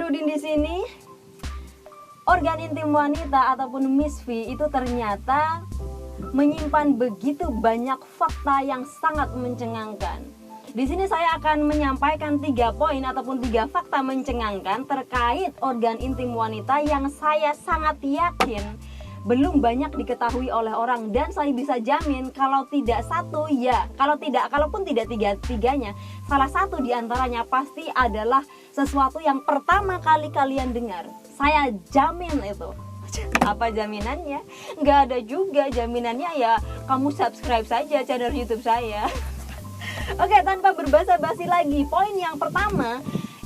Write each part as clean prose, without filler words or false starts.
Nazarudin di sini. Organ intim wanita ataupun MISFI itu ternyata menyimpan begitu banyak fakta yang sangat mencengangkan. Di sini saya akan menyampaikan 3 poin ataupun 3 fakta mencengangkan terkait organ intim wanita yang saya sangat yakin belum banyak diketahui oleh orang, dan saya bisa jamin kalau tidak satu ya, kalaupun tidak tiga-tiganya, salah satu di antaranya pasti adalah sesuatu yang pertama kali kalian dengar. Saya jamin itu. Apa jaminannya? Nggak ada juga jaminannya, ya kamu subscribe saja channel YouTube saya. Oke, tanpa berbasa-basi lagi, poin yang pertama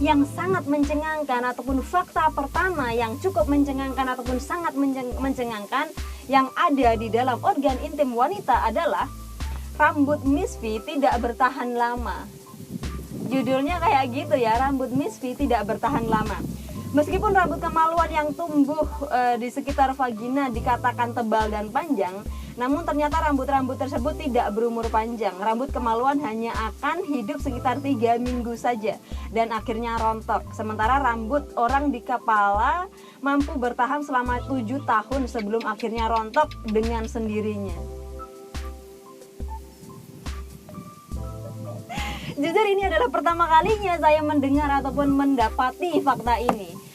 yang sangat mencengangkan ataupun fakta pertama yang cukup mencengangkan ataupun sangat mencengangkan yang ada di dalam organ intim wanita adalah rambut MISFI tidak bertahan lama. Judulnya kayak gitu ya, rambut MISFI tidak bertahan lama. Meskipun rambut kemaluan yang tumbuh di sekitar vagina dikatakan tebal dan panjang, namun ternyata rambut-rambut tersebut tidak berumur panjang. Rambut kemaluan hanya akan hidup sekitar 3 minggu saja dan akhirnya rontok. Sementara rambut orang di kepala mampu bertahan selama 7 tahun sebelum akhirnya rontok dengan sendirinya. Jujur ini adalah pertama kalinya saya mendengar ataupun mendapati fakta ini.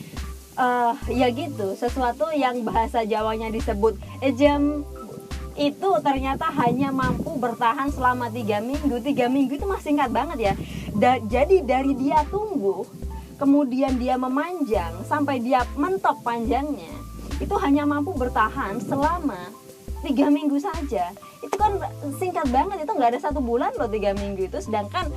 Ya gitu, sesuatu yang bahasa Jawanya disebut ejem itu ternyata hanya mampu bertahan selama 3 minggu. 3 minggu itu masih singkat banget ya. Jadi dari dia tumbuh, kemudian dia memanjang sampai dia mentok panjangnya, itu hanya mampu bertahan selama 3 minggu saja. Itu kan singkat banget, itu nggak ada 1 bulan loh 3 minggu itu. Sedangkan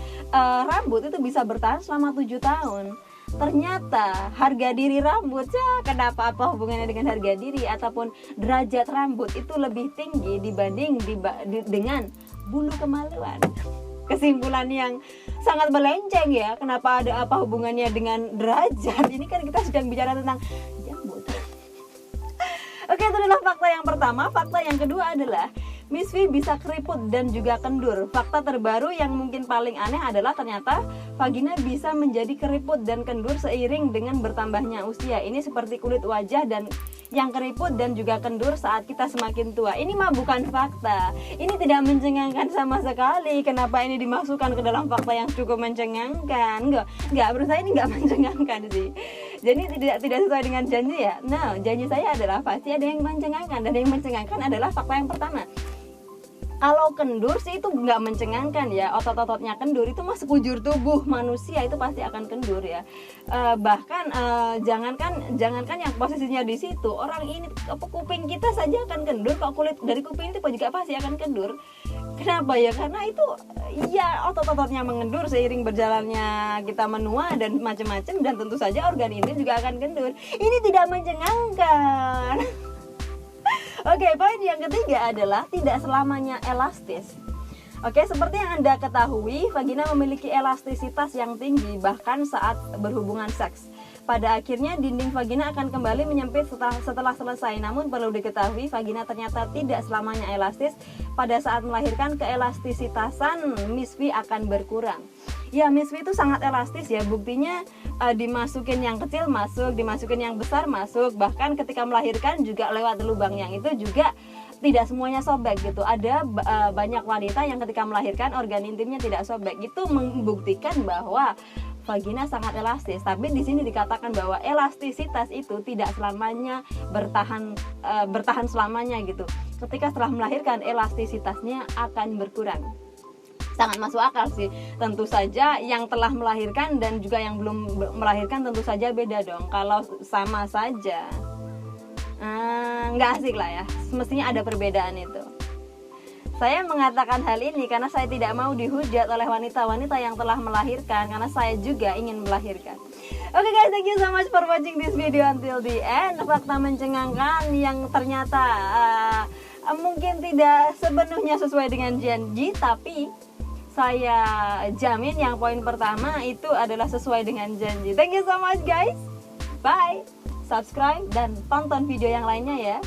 rambut itu bisa bertahan selama 7 tahun. Ternyata harga diri rambut, ya kenapa, apa hubungannya dengan harga diri ataupun derajat rambut itu lebih tinggi dibanding dengan bulu kemaluan. Kesimpulan yang sangat melenceng ya. Kenapa ada apa hubungannya dengan derajat? Ini kan kita sedang bicara tentang rambut. Oke, itu adalah fakta yang pertama. Fakta yang kedua adalah MISFI bisa keriput dan juga kendur. Fakta terbaru yang mungkin paling aneh adalah ternyata vagina bisa menjadi keriput dan kendur seiring dengan bertambahnya usia. Ini seperti kulit wajah dan yang keriput dan juga kendur saat kita semakin tua. Ini mah bukan fakta. Ini tidak mencengangkan sama sekali. Kenapa ini dimasukkan ke dalam fakta yang cukup mencengangkan? Enggak, menurut saya ini enggak mencengangkan sih. Jadi tidak sesuai dengan janji ya. Nah, janji saya adalah pasti ada yang mencengangkan, dan yang mencengangkan adalah fakta yang pertama. Kalau kendur sih itu nggak mencengangkan ya, otot-ototnya kendur itu mah sekujur tubuh manusia itu pasti akan kendur ya. Bahkan jangankan yang posisinya di situ, orang ini kuping kita saja akan kendur, kalau kulit dari kuping itu juga pasti akan kendur. Kenapa ya? Karena itu ya otot-ototnya mengendur seiring berjalannya kita menua dan macam-macam, dan tentu saja organ intim juga akan kendur. Ini tidak mencengangkan. Oke, poin yang ketiga adalah tidak selamanya elastis. Oke, seperti yang Anda ketahui, vagina memiliki elastisitas yang tinggi bahkan saat berhubungan seks. Pada akhirnya dinding vagina akan kembali menyempit setelah selesai. Namun perlu diketahui, vagina ternyata tidak selamanya elastis. Pada saat melahirkan, keelastisitasan MISFI akan berkurang. Ya, MISFI itu sangat elastis ya. Buktinya dimasukin yang kecil masuk, dimasukin yang besar masuk. Bahkan ketika melahirkan juga lewat lubang yang itu juga tidak semuanya sobek gitu. Ada banyak wanita yang ketika melahirkan organ intimnya tidak sobek. Itu membuktikan bahwa vagina sangat elastis. Tapi di sini dikatakan bahwa elastisitas itu tidak selamanya bertahan selamanya gitu. Ketika setelah melahirkan, elastisitasnya akan berkurang. Sangat masuk akal sih. Tentu saja yang telah melahirkan dan juga yang belum melahirkan tentu saja beda dong. Kalau sama saja nggak asik lah ya. Semestinya ada perbedaan itu. Saya mengatakan hal ini karena saya tidak mau dihujat oleh wanita-wanita yang telah melahirkan, karena saya juga ingin melahirkan. Oke guys, thank you so much for watching this video until the end. Fakta mencengangkan yang ternyata mungkin tidak sepenuhnya sesuai dengan janji, tapi saya jamin yang poin pertama itu adalah sesuai dengan janji. Thank you so much guys. Bye. Subscribe dan tonton video yang lainnya ya.